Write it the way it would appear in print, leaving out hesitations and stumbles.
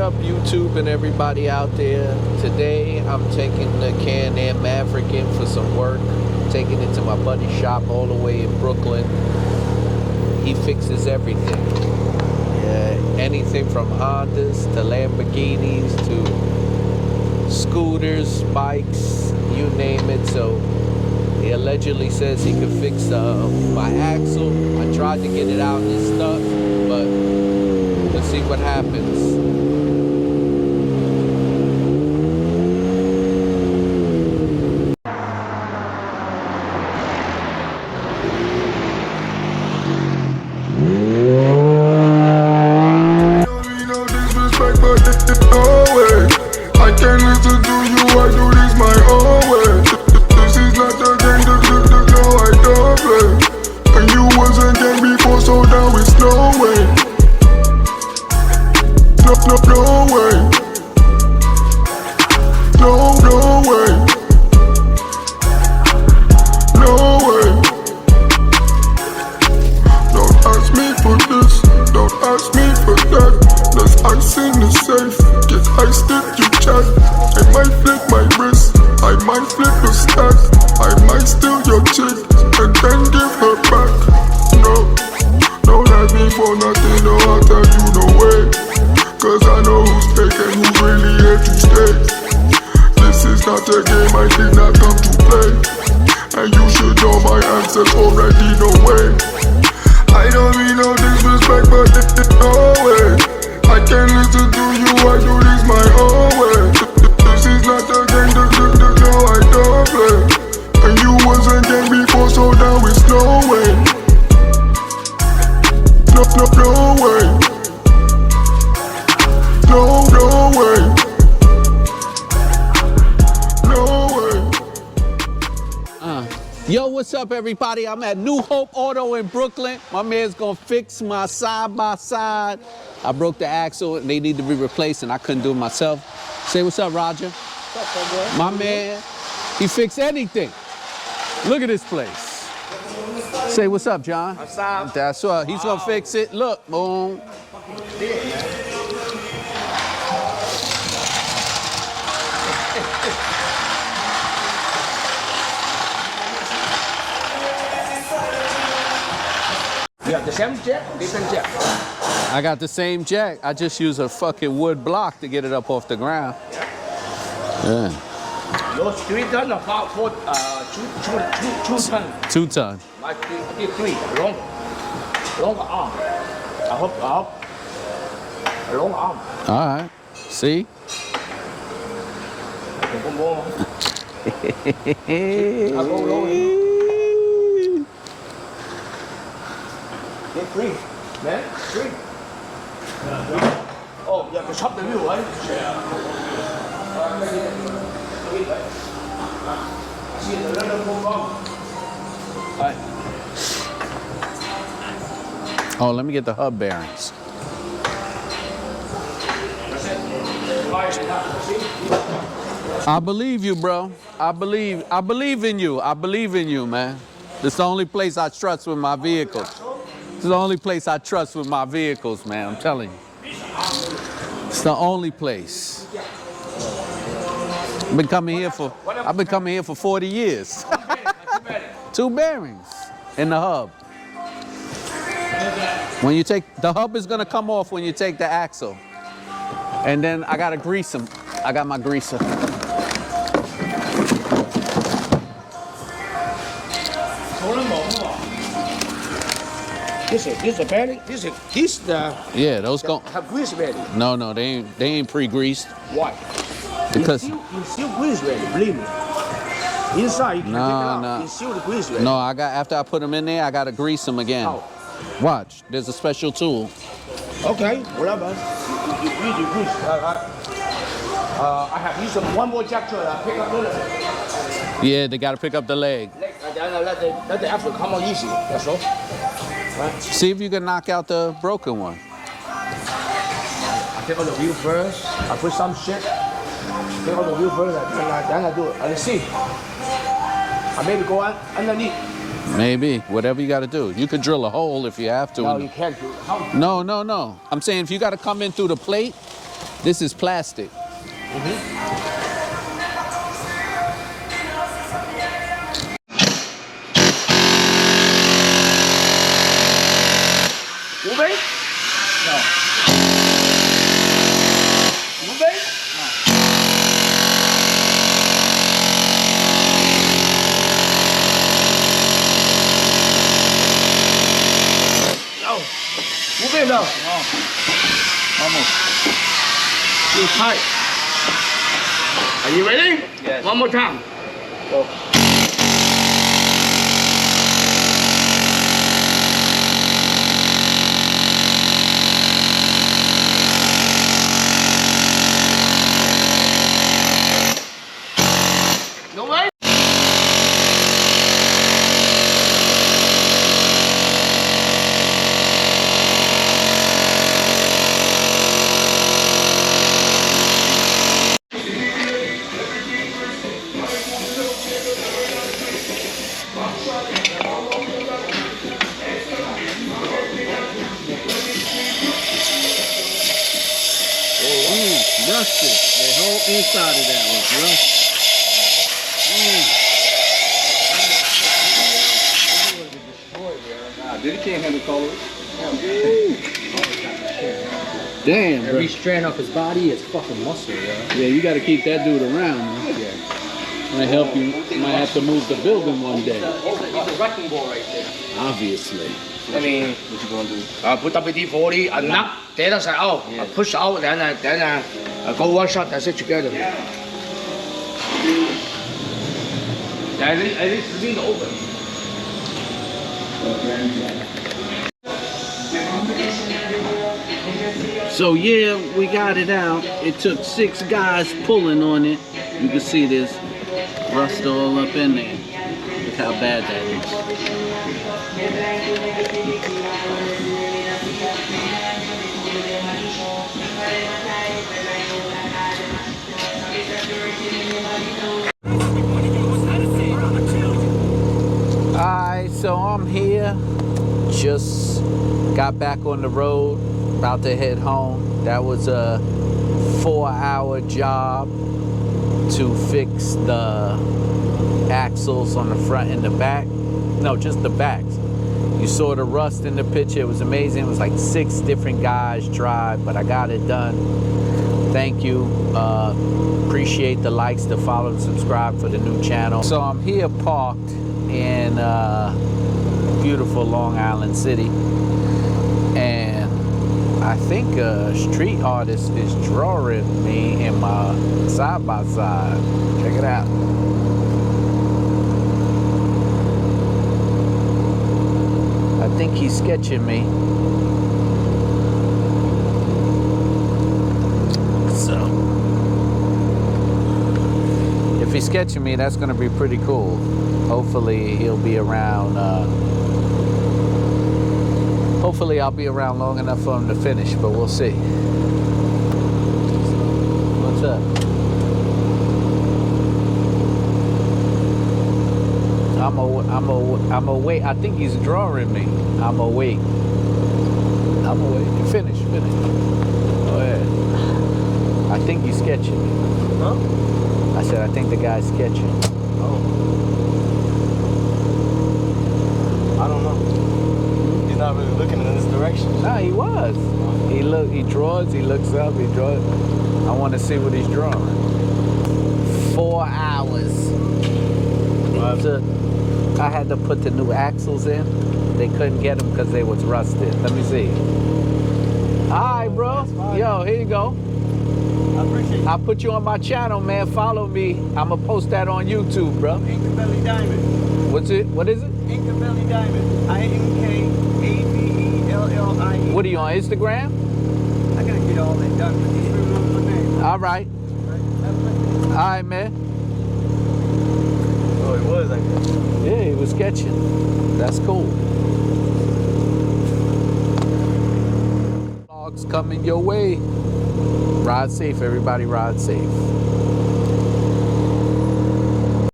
up, YouTube and everybody out there? Today I'm taking the Can-Am Maverick in for some work. Taking it to my buddy's shop all the way in Brooklyn. He fixes everything. Yeah, anything from Hondas to Lamborghinis to scooters, bikes, you name it. So he allegedly says he could fix my axle. I tried to get it out and it's stuck, but let's see what happens. I can't listen to you, I do this my own way. This is not a game, no, I don't play. And you wasn't game before, so now it's no way. No way. No way. No way. Don't ask me for this, don't ask me for that. There's ice in the safe, get ice if you chat. I might flick my wrist, I might flip a stack. I might steal your chick, and then give her back. No, don't ask me for nothing, no, I'll tell you no way. Cause I know who's fake and who's really here to stay. This is not a game, I did not come to play. And you should know my answers already, no way. I don't mean no disrespect, but no way. I can't listen to you, I do this my own way. This is not a game, no, I don't play. And you wasn't game before, so now it's no way. No way. No way. No way. Yo, what's up, everybody? I'm at New Hope Auto in Brooklyn. My man's gonna fix my side-by-side. I broke the axle and they need to be replaced and I couldn't do it myself. Say what's up, Roger. What's up, my man, he fixed anything. Look at this place. Say what's up, John. What's up? That's what, he's gonna fix it. Look, boom. You have the same jack, different jack. I got the same jack. I just use a fucking wood block to get it up off the ground. Yeah. Yours 3 ton, about 2 ton. 2 ton. My three, longer arm. I hope, a long arm. All right. See? Đừng có mua. I go low. Get 3, man, 3. Oh, you have to chop the wheel, right? Oh, let me get the hub bearings. I believe you, bro. I believe in you. I believe in you, man. This is the only place I trust with my vehicles. This is the only place I trust with my vehicles, man. I'm telling you. It's the only place. I've been coming here for 40 years. 2 bearings in the hub. When you take, the hub is gonna come off when you take the axle. And then I gotta grease them. I got my greaser. This is bearing. This the. Yeah, those go. Have grease ready. No, they ain't pre-greased. Why? Because you still grease ready. Believe me. Inside you can pick it up. no. You still the grease ready. No, after I put them in there, I gotta grease them again. How? Watch, there's a special tool. Okay, whatever. You grease. I have used one more jack to pick up the leg. Yeah, they gotta pick up the leg. Let the axle come out easy. That's all. Right. See if you can knock out the broken one. I take out the wheel first. I put some shit. Take out the wheel first. Then I do it. I see. I maybe go underneath. Maybe. Whatever you got to do. You could drill a hole if you have to. No, you can't do. How? No. I'm saying if you got to come in through the plate, this is plastic. Moving? No. Moving? No. Moving? No. Almost. Too tight. Are you ready? Yes. One more time. Go. No way? Rusted. The whole inside of that was rusted. Dude, you can't handle colors. Damn, bro. Every strand off his body is fucking muscle, yo. Yeah, you got to keep that dude around, man. Yeah. Might help you. Might have to move the building one day. He's a wrecking ball right there. Obviously. I mean, what you gonna do? Put WD-40, knock the other side out, push out, then go one shot. That's it together. At least lean over. So yeah, we got it out. It took 6 guys pulling on it. You can see this rust all up in there. Look how bad that is. Alright, so I'm here. Just got back on the road, about to head home. That was a 4-hour job to fix the axles on the front and the back. No, just the backs. You saw the rust in the picture. It was amazing. It was like 6 different guys tried, but I got it done. Thank you. Appreciate the likes, the follow, and subscribe for the new channel. So I'm here parked in beautiful Long Island City, and I think a street artist is drawing me in my side-by-side. Check it out. I think he's sketching me. So, if he's sketching me, that's gonna be pretty cool. Hopefully he'll be around, hopefully I'll be around long enough for him to finish, but we'll see. What's up? I'm a wait. I think he's drawing me. I'm a wait. Finish. Go ahead. I think he's sketching me. Huh? I said, I think the guy's sketching. Oh. I don't know. He's not really looking in this direction. No, he was. He draws, he looks up, he draws. I want to see what he's drawing. 4 hours. I had to put the new axles in. They couldn't get them because they was rusted. Let me see. All right, bro. Yo, here you go. I appreciate it. I'll put you on my channel, man. Follow me. I'm going to post that on YouTube, bro. Inkabelly Diamond. What's it? What is it? Inkabelly Diamond. INKABELLIE. What are you on Instagram? I gotta get all that done, but just remember my name. All right. All right, man. Oh, it was like that. Yeah, he was sketching. That's cool. Vlogs coming your way. Ride safe, everybody. Ride safe.